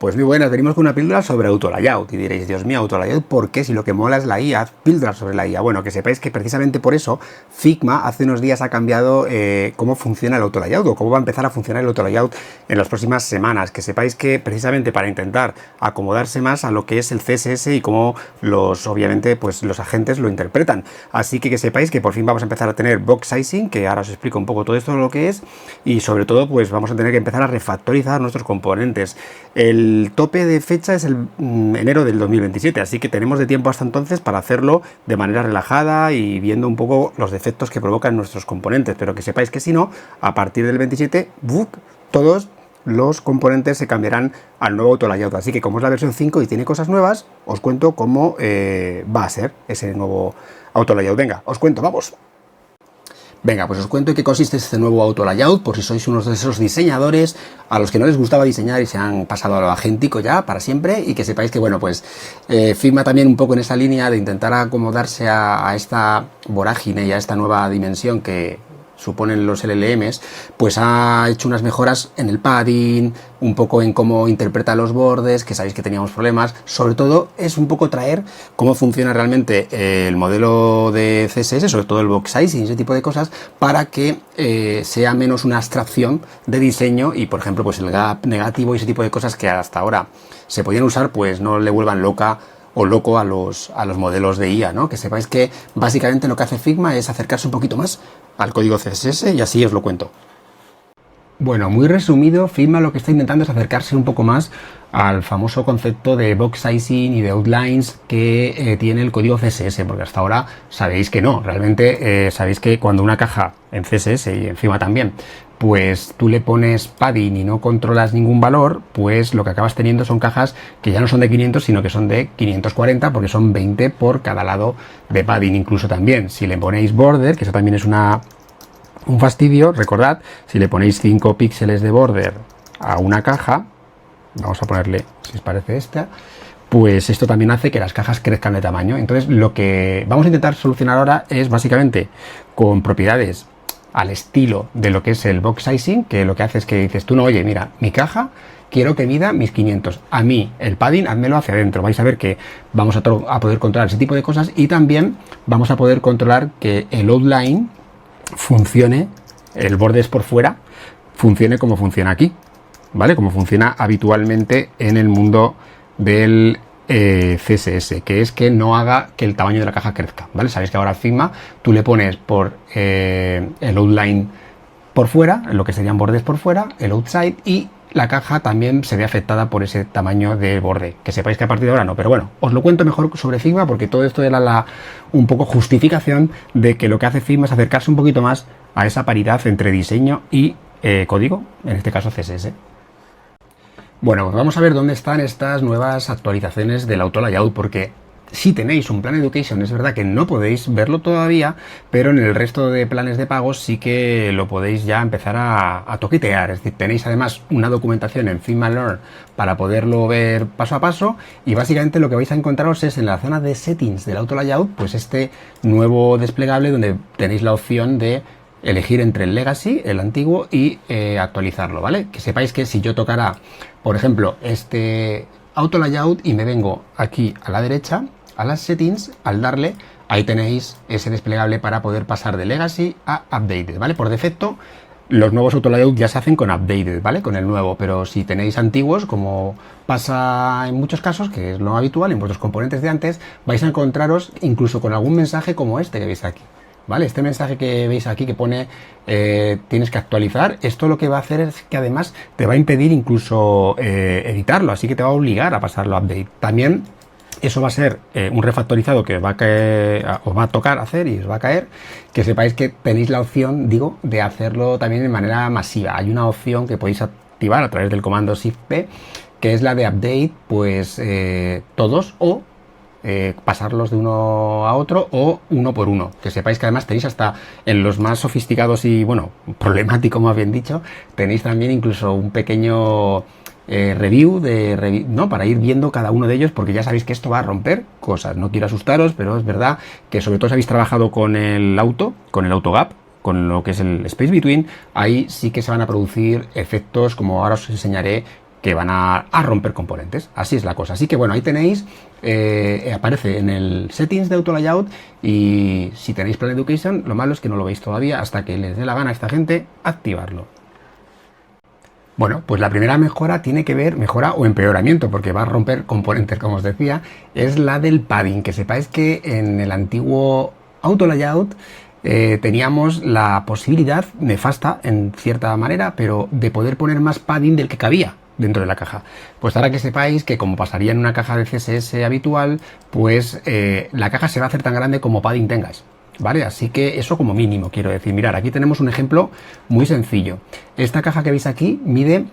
Pues muy buenas, venimos con una píldora sobre AutoLayout y diréis, Dios mío, AutoLayout, ¿por qué? Si lo que mola es la IA, píldora sobre la IA. Bueno, que sepáis que precisamente por eso Figma hace unos días ha cambiado cómo funciona el AutoLayout o cómo va a empezar a funcionar el AutoLayout en las próximas semanas. Que sepáis que precisamente para intentar acomodarse más a lo que es el CSS y cómo obviamente, pues los agentes lo interpretan. Así que sepáis que por fin vamos a empezar a tener box sizing, que ahora os explico un poco todo esto lo que es, y sobre todo pues vamos a tener que empezar a refactorizar nuestros componentes. El tope de fecha es el enero del 2027, así que tenemos de tiempo hasta entonces para hacerlo de manera relajada y viendo un poco los defectos que provocan nuestros componentes, pero que sepáis que si no, a partir del 27, todos los componentes se cambiarán al nuevo AutoLayout. Así que como es la versión 5 y tiene cosas nuevas, os cuento cómo va a ser ese nuevo AutoLayout. Venga, os cuento, vamos. Venga, pues os cuento en qué consiste este nuevo AutoLayout, por si sois unos de esos diseñadores a los que no les gustaba diseñar y se han pasado a lo agéntico ya para siempre, y que sepáis que, bueno, pues Figma también un poco en esa línea de intentar acomodarse a esta vorágine y a esta nueva dimensión que suponen los LLMs, pues ha hecho unas mejoras en el padding, un poco en cómo interpreta los bordes, que sabéis que teníamos problemas. Sobre todo es un poco traer cómo funciona realmente el modelo de CSS, sobre todo el box sizing y ese tipo de cosas, para que sea menos una abstracción de diseño y, por ejemplo, pues el gap negativo y ese tipo de cosas que hasta ahora se podían usar, pues no le vuelvan loca o loco a los modelos de IA, ¿no? Que sepáis que básicamente lo que hace Figma es acercarse un poquito más al código CSS y así os lo cuento. Bueno, muy resumido, Figma lo que está intentando es acercarse un poco más al famoso concepto de box sizing y de outlines que tiene el código CSS, porque hasta ahora sabéis que no, realmente sabéis que cuando una caja en CSS y en Figma también, pues tú le pones padding y no controlas ningún valor, pues lo que acabas teniendo son cajas que ya no son de 500, sino que son de 540, porque son 20 por cada lado de padding. Incluso también, si le ponéis border, que eso también es un fastidio, recordad, si le ponéis 5 píxeles de border a una caja, vamos a ponerle, si os parece esta, pues esto también hace que las cajas crezcan de tamaño. Entonces lo que vamos a intentar solucionar ahora es básicamente con propiedades al estilo de lo que es el box sizing, que lo que hace es que dices tú, no, oye, mira, mi caja quiero que mida mis 500, a mí el padding házmelo hacia adentro. Vais a ver que vamos a poder controlar ese tipo de cosas, y también vamos a poder controlar que el outline funcione, el borde es por fuera, funcione como funciona aquí, ¿vale? Como funciona habitualmente en el mundo del CSS, que es que no haga que el tamaño de la caja crezca, ¿vale? Sabéis que ahora Figma tú le pones por el outline por fuera, lo que serían bordes por fuera, el outside, y la caja también se ve afectada por ese tamaño de borde. Que sepáis que a partir de ahora no, pero bueno, os lo cuento mejor sobre Figma, porque todo esto era un poco justificación de que lo que hace Figma es acercarse un poquito más a esa paridad entre diseño y código, en este caso CSS. Bueno, pues vamos a ver dónde están estas nuevas actualizaciones del AutoLayout, porque si tenéis un plan Education, es verdad que no podéis verlo todavía, pero en el resto de planes de pagos sí que lo podéis ya empezar a toquetear. Es decir, tenéis además una documentación en Figma Learn para poderlo ver paso a paso, y básicamente lo que vais a encontraros es en la zona de settings del AutoLayout, pues este nuevo desplegable donde tenéis la opción de elegir entre el legacy, el antiguo, y actualizarlo, ¿vale? Que sepáis que si yo tocara, por ejemplo, este AutoLayout y me vengo aquí a la derecha, a las settings, al darle, ahí tenéis ese desplegable para poder pasar de legacy a updated, ¿vale? Por defecto, los nuevos AutoLayout ya se hacen con updated, ¿vale? Con el nuevo, pero si tenéis antiguos, como pasa en muchos casos, que es lo habitual en vuestros componentes de antes, vais a encontraros incluso con algún mensaje como este que veis aquí, ¿vale? Este mensaje que veis aquí que pone tienes que actualizar, esto lo que va a hacer es que además te va a impedir incluso editarlo, así que te va a obligar a pasarlo a update. También eso va a ser un refactorizado que os va a tocar hacer y os va a caer, que sepáis que tenéis la opción, digo, de hacerlo también de manera masiva. Hay una opción que podéis activar a través del comando Shift-P, que es la de update, pues todos, o pasarlos de uno a otro, o uno por uno. Que sepáis que además tenéis hasta en los más sofisticados y, bueno, problemático más bien dicho, tenéis también incluso un pequeño review ¿no? Para ir viendo cada uno de ellos, porque ya sabéis que esto va a romper cosas. No quiero asustaros, pero es verdad que sobre todo si habéis trabajado con el AutoGap, con lo que es el Space Between, ahí sí que se van a producir efectos, como ahora os enseñaré, que van a romper componentes. Así es la cosa. Así que bueno, ahí tenéis, aparece en el settings de Auto Layout, y si tenéis Plan Education, lo malo es que no lo veis todavía hasta que les dé la gana a esta gente activarlo. Bueno, pues la primera mejora tiene que ver, mejora o empeoramiento, porque va a romper componentes, como os decía, es la del padding. Que sepáis que en el antiguo Auto Layout teníamos la posibilidad, nefasta en cierta manera, pero de poder poner más padding del que cabía dentro de la caja. Pues ahora que sepáis que, como pasaría en una caja de CSS habitual, pues la caja se va a hacer tan grande como padding tengas. ¿Vale? Así que eso como mínimo, quiero decir. Mirad, aquí tenemos un ejemplo muy sencillo. Esta caja que veis aquí mide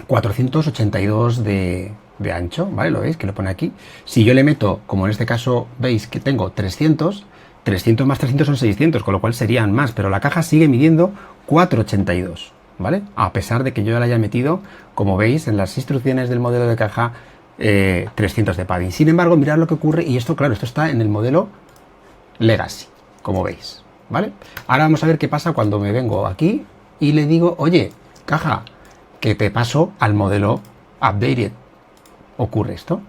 482 de ancho, ¿vale? ¿Lo veis? Que lo pone aquí. Si yo le meto, como en este caso veis que tengo 300 más 300 son 600, con lo cual serían más, pero la caja sigue midiendo 482, ¿vale? A pesar de que yo ya la haya metido, como veis en las instrucciones del modelo de caja, 300 de padding. Sin embargo, mirad lo que ocurre, y esto, claro, esto está en el modelo Legacy, como veis, ¿vale? Ahora vamos a ver qué pasa cuando me vengo aquí y le digo, oye, caja, que te paso al modelo Updated. Ocurre esto.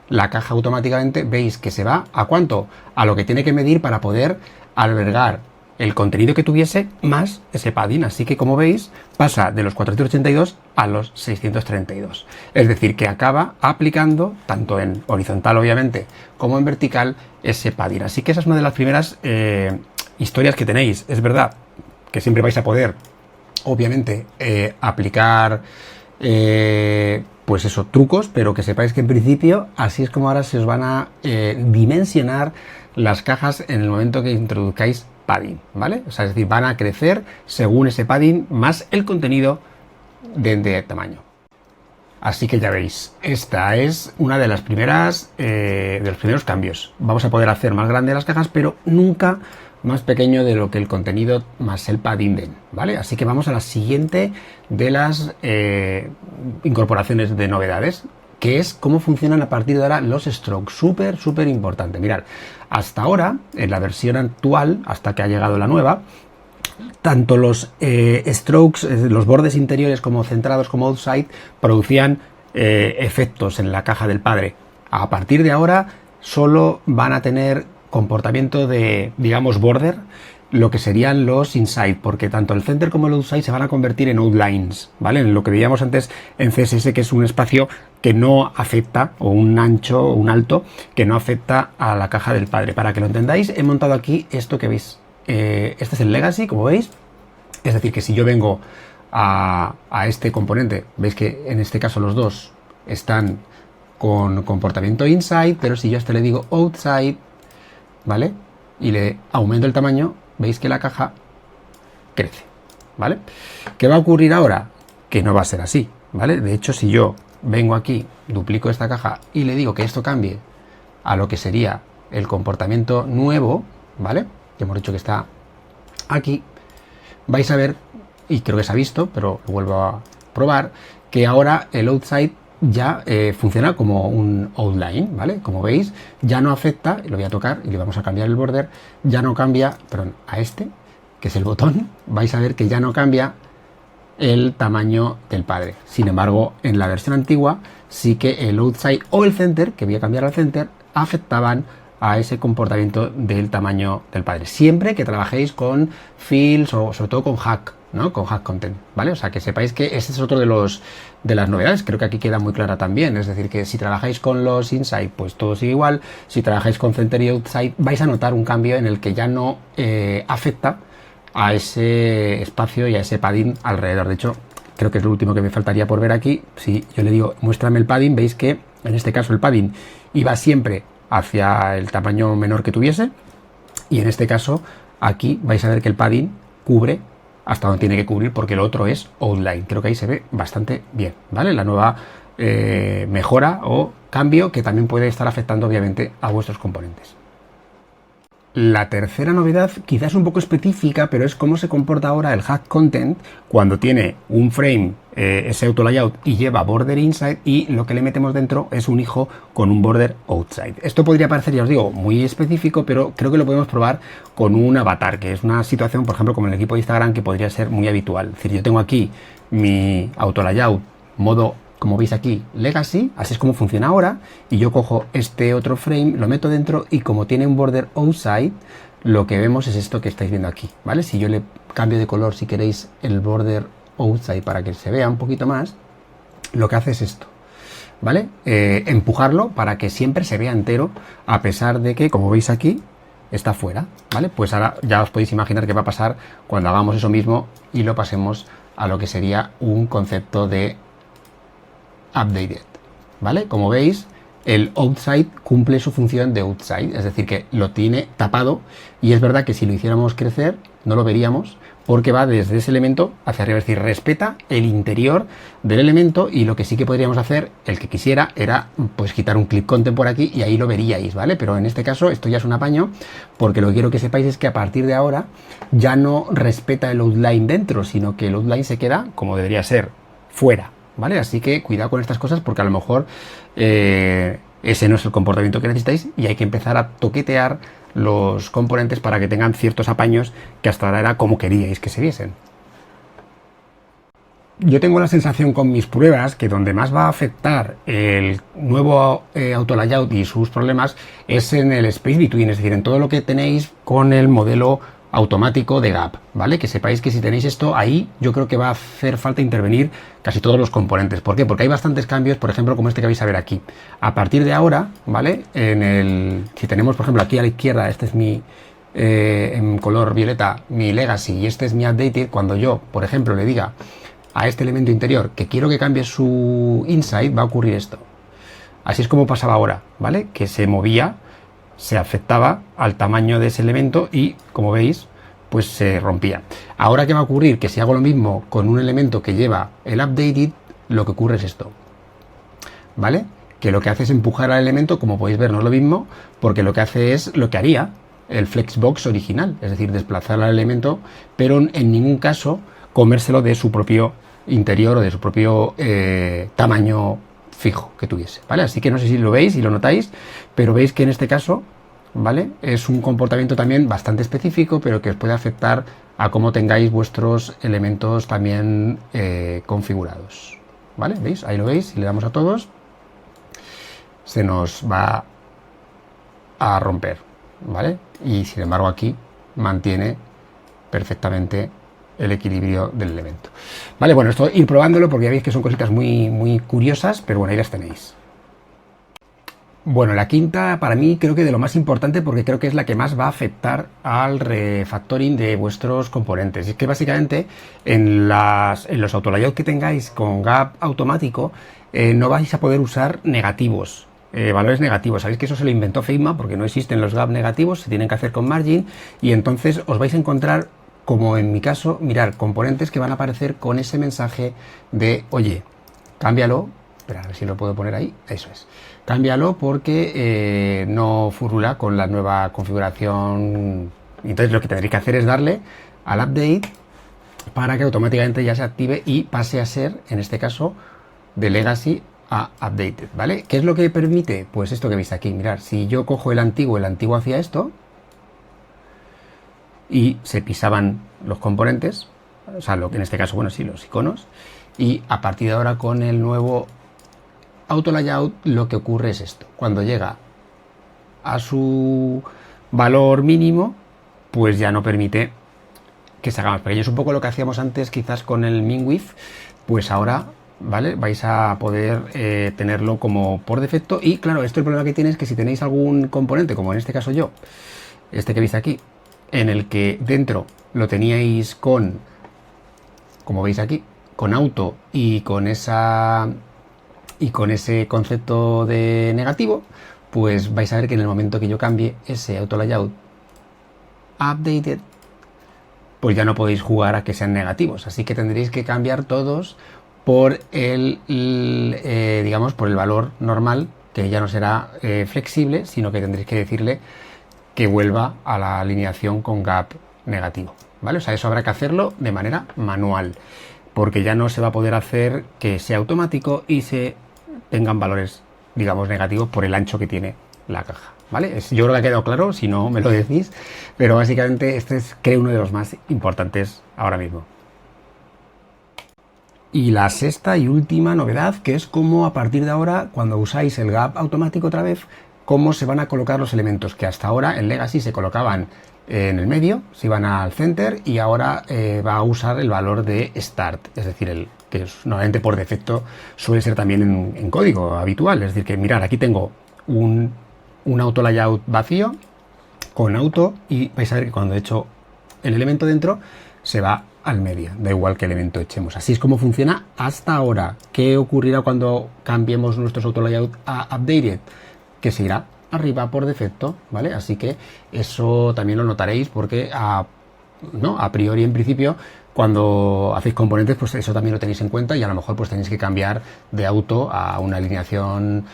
La caja automáticamente, veis que se va ¿a cuánto? A lo que tiene que medir para poder albergar el contenido que tuviese más ese padding. Así que, como veis, pasa de los 482 a los 632. Es decir, que acaba aplicando, tanto en horizontal obviamente, como en vertical, ese padding. Así que esa es una de las primeras historias que tenéis. Es verdad que siempre vais a poder, obviamente, aplicar pues eso, trucos, pero que sepáis que en principio así es como ahora se os van a dimensionar las cajas en el momento que introduzcáis padding, ¿vale? O sea, es decir, van a crecer según ese padding más el contenido de tamaño. Así que ya veis, esta es una de las primeras, de los primeros cambios. Vamos a poder hacer más grandes las cajas, pero nunca más pequeño de lo que el contenido más el padding den, ¿vale? Así que vamos a la siguiente de las incorporaciones de novedades, que es cómo funcionan a partir de ahora los strokes. Súper importante. Mirad, hasta ahora, en la versión actual, hasta que ha llegado la nueva, tanto los strokes, los bordes interiores como centrados como outside, producían efectos en la caja del padre. A partir de ahora solo van a tener comportamiento de, digamos, border, lo que serían los inside, porque tanto el center como el outside se van a convertir en outlines, ¿vale? En lo que veíamos antes en CSS, que es un espacio que no afecta, o un ancho o un alto que no afecta a la caja del padre. Para que lo entendáis, he montado aquí esto que veis. Este es el Legacy, como veis. Es decir, que si yo vengo a este componente, veis que en este caso los dos están con comportamiento inside, pero si yo a este le digo outside, ¿vale? Y le aumento el tamaño, veis que la caja crece, ¿vale? ¿Qué va a ocurrir ahora? Que no va a ser así, ¿vale? De hecho, si yo vengo aquí, duplico esta caja y le digo que esto cambie a lo que sería el comportamiento nuevo, ¿vale? Que hemos dicho que está aquí, vais a ver, y creo que se ha visto, pero lo vuelvo a probar, que ahora el outside ya funciona como un outline, ¿vale? Como veis, ya no afecta, lo voy a tocar y le vamos a cambiar el border, ya no cambia, perdón, a este, que es el botón, vais a ver que ya no cambia el tamaño del padre. Sin embargo, en la versión antigua sí que el outside o el center, que voy a cambiar al center, afectaban a ese comportamiento del tamaño del padre. Siempre que trabajéis con fields o sobre todo con hack, ¿no? Con hack content, ¿vale? O sea, que sepáis que ese es otro de las novedades. Creo que aquí queda muy clara también. Es decir, que si trabajáis con los inside, pues todo sigue igual. Si trabajáis con center y outside, vais a notar un cambio en el que ya no afecta a ese espacio y a ese padding alrededor. De hecho, creo que es lo último que me faltaría por ver aquí. Si yo le digo, muéstrame el padding, veis que en este caso el padding iba siempre hacia el tamaño menor que tuviese, y en este caso aquí vais a ver que el padding cubre hasta donde tiene que cubrir, porque lo otro es outline. Creo que ahí se ve bastante bien, ¿vale? La nueva mejora o cambio que también puede estar afectando obviamente a vuestros componentes. La tercera novedad quizás un poco específica, pero es cómo se comporta ahora el hack content cuando tiene un frame, ese auto layout, y lleva border inside, y lo que le metemos dentro es un hijo con un border outside. Esto podría parecer, ya os digo, muy específico, pero creo que lo podemos probar con un avatar, que es una situación, por ejemplo, como en el equipo de Instagram, que podría ser muy habitual. Es decir, yo tengo aquí mi auto layout modo como veis aquí, Legacy, así es como funciona ahora, y yo cojo este otro frame, lo meto dentro, y como tiene un border outside, lo que vemos es esto que estáis viendo aquí, ¿vale? Si yo le cambio de color, si queréis, el border outside para que se vea un poquito más, lo que hace es esto, ¿vale? Empujarlo para que siempre se vea entero, a pesar de que, como veis aquí, está fuera, ¿vale? Pues ahora ya os podéis imaginar qué va a pasar cuando hagamos eso mismo y lo pasemos a lo que sería un concepto de updated, ¿vale? Como veis, el outside cumple su función de outside, es decir, que lo tiene tapado, y es verdad que si lo hiciéramos crecer no lo veríamos porque va desde ese elemento hacia arriba, es decir, respeta el interior del elemento, y lo que sí que podríamos hacer, el que quisiera, era pues quitar un clip content por aquí y ahí lo veríais, ¿vale? Pero en este caso esto ya es un apaño, porque lo que quiero que sepáis es que a partir de ahora ya no respeta el outline dentro, sino que el outline se queda como debería ser, fuera, ¿vale? Así que cuidado con estas cosas, porque a lo mejor ese no es el comportamiento que necesitáis y hay que empezar a toquetear los componentes para que tengan ciertos apaños que hasta ahora era como queríais que se viesen. Yo tengo la sensación con mis pruebas que donde más va a afectar el nuevo auto layout y sus problemas es en el space between, es decir, en todo lo que tenéis con el modelo automático de Gap, ¿vale? Que sepáis que si tenéis esto ahí, yo creo que va a hacer falta intervenir casi todos los componentes. ¿Por qué? Porque hay bastantes cambios, por ejemplo, como este que vais a ver aquí. A partir de ahora, ¿vale? Si tenemos, por ejemplo, aquí a la izquierda, este es mi, en color violeta, mi Legacy, y este es mi Updated, cuando yo, por ejemplo, le diga a este elemento interior que quiero que cambie su inside, va a ocurrir esto. Así es como pasaba ahora, ¿vale? Que se movía, se afectaba al tamaño de ese elemento y, como veis, pues se rompía. Ahora, ¿qué va a ocurrir? Que si hago lo mismo con un elemento que lleva el updated, lo que ocurre es esto, ¿vale? Que lo que hace es empujar al elemento, como podéis ver, no es lo mismo, porque lo que hace es lo que haría el Flexbox original, es decir, desplazar al elemento, pero en ningún caso comérselo de su propio interior o de su propio tamaño fijo que tuviese, ¿vale? Así que no sé si lo veis y lo notáis, pero veis que en este caso, ¿vale? Es un comportamiento también bastante específico, pero que os puede afectar a cómo tengáis vuestros elementos también configurados, ¿vale? ¿Veis? Ahí lo veis, si le damos a todos, se nos va a romper, ¿vale? Y sin embargo aquí mantiene perfectamente el equilibrio del elemento. Vale, bueno, esto ir probándolo porque ya veis que son cositas muy, muy curiosas, pero bueno, ahí las tenéis. Bueno, la quinta para mí creo que de lo más importante, porque creo que es la que más va a afectar al refactoring de vuestros componentes. Y es que básicamente en los autolayouts que tengáis con gap automático no vais a poder usar negativos. Valores negativos. Sabéis que eso se lo inventó Figma porque no existen los gap negativos, se tienen que hacer con margin, y entonces os vais a encontrar, como en mi caso, mirar componentes que van a aparecer con ese mensaje de, oye, cámbialo, espera, a ver si lo puedo poner ahí, eso es, cámbialo porque no furula con la nueva configuración. Entonces lo que tendréis que hacer es darle al update para que automáticamente ya se active y pase a ser, en este caso, de Legacy a Updated, ¿vale? ¿Qué es lo que permite? Pues esto que veis aquí, mirad, si yo cojo el antiguo hacía esto, y se pisaban los componentes, o sea, en este caso, bueno, sí, los iconos, y a partir de ahora con el nuevo auto layout lo que ocurre es esto: cuando llega a su valor mínimo, pues ya no permite que se haga más pequeño. Es un poco lo que hacíamos antes quizás con el min width, pues ahora, ¿vale? Vais a poder tenerlo como por defecto. Y claro, esto el problema que tiene es que si tenéis algún componente, como en este caso yo, este que veis aquí, en el que dentro lo teníais con, como veis aquí, con auto y con ese concepto de negativo, pues vais a ver que en el momento que yo cambie ese auto layout a updated, pues ya no podéis jugar a que sean negativos, así que tendréis que cambiar todos por digamos, por el valor normal, que ya no será flexible, sino que tendréis que decirle que vuelva a la alineación con gap negativo, ¿vale? O sea, eso habrá que hacerlo de manera manual, porque ya no se va a poder hacer que sea automático y se tengan valores, digamos, negativos por el ancho que tiene la caja, ¿vale? Yo creo que ha quedado claro, si no me lo decís, pero básicamente este es, creo, uno de los más importantes ahora mismo. Y la sexta y última novedad, que es cómo a partir de ahora, cuando usáis el gap automático otra vez, cómo se van a colocar los elementos que hasta ahora en Legacy se colocaban en el medio, se iban al center, y ahora va a usar el valor de start, es decir, el que normalmente por defecto suele ser también en código habitual. Es decir, que mirad, aquí tengo un auto layout vacío con auto, y vais a ver que cuando he hecho el elemento dentro se va al medio, da igual qué elemento echemos. Así es como funciona hasta ahora. ¿Qué ocurrirá cuando cambiemos nuestros auto layout a updated? Que se irá arriba por defecto, ¿vale? Así que eso también lo notaréis, porque a priori, en principio, cuando hacéis componentes, pues eso también lo tenéis en cuenta, y a lo mejor pues tenéis que cambiar de auto a una alineación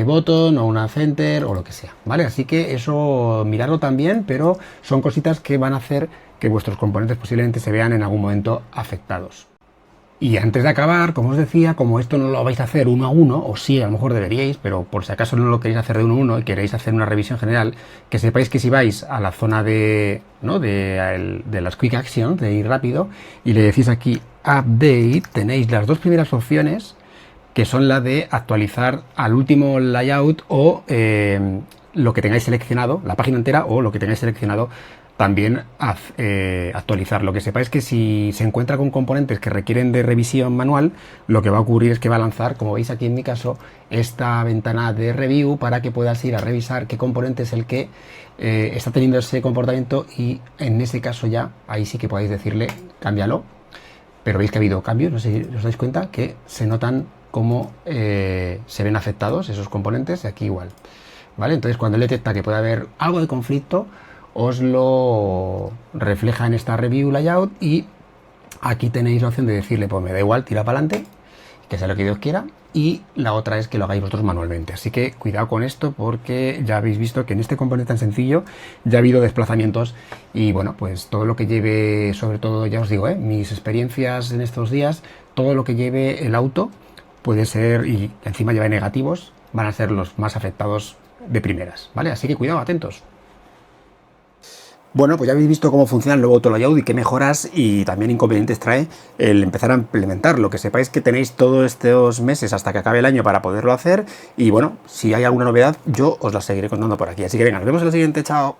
bottom o una center o lo que sea, ¿vale? Así que eso miradlo también, pero son cositas que van a hacer que vuestros componentes posiblemente se vean en algún momento afectados. Y antes de acabar, como os decía, como esto no lo vais a hacer uno a uno, o sí, a lo mejor deberíais, pero por si acaso no lo queréis hacer de uno a uno y queréis hacer una revisión general, que sepáis que si vais a la zona de las Quick Actions, de ir rápido, y le decís aquí Update, tenéis las dos primeras opciones, que son la de actualizar al último layout, o lo que tengáis seleccionado, la página entera, o lo que tengáis seleccionado también actualizar. Lo que sepáis que si se encuentra con componentes que requieren de revisión manual, lo que va a ocurrir es que va a lanzar, como veis aquí en mi caso, esta ventana de review para que puedas ir a revisar qué componente es el que está teniendo ese comportamiento, y en ese caso ya, ahí sí que podéis decirle, cámbialo. Pero veis que ha habido cambios, no sé si os dais cuenta, que se notan cómo se ven afectados esos componentes, y aquí igual, ¿vale? Entonces, cuando él detecta que puede haber algo de conflicto, os lo refleja en esta review layout, y aquí tenéis la opción de decirle, pues me da igual, tira para adelante, que sea lo que Dios quiera, y la otra es que lo hagáis vosotros manualmente. Así que cuidado con esto, porque ya habéis visto que en este componente tan sencillo ya ha habido desplazamientos, y bueno, pues todo lo que lleve, sobre todo, ya os digo, mis experiencias en estos días, todo lo que lleve el auto puede ser, y encima lleva negativos, van a ser los más afectados de primeras, ¿vale? Así que cuidado, atentos. Bueno, pues ya habéis visto cómo funciona el nuevo auto layout y qué mejoras y también inconvenientes trae el empezar a implementarlo. Que sepáis que tenéis todos estos meses hasta que acabe el año para poderlo hacer, y bueno, si hay alguna novedad yo os la seguiré contando por aquí. Así que venga, nos vemos en el siguiente, chao.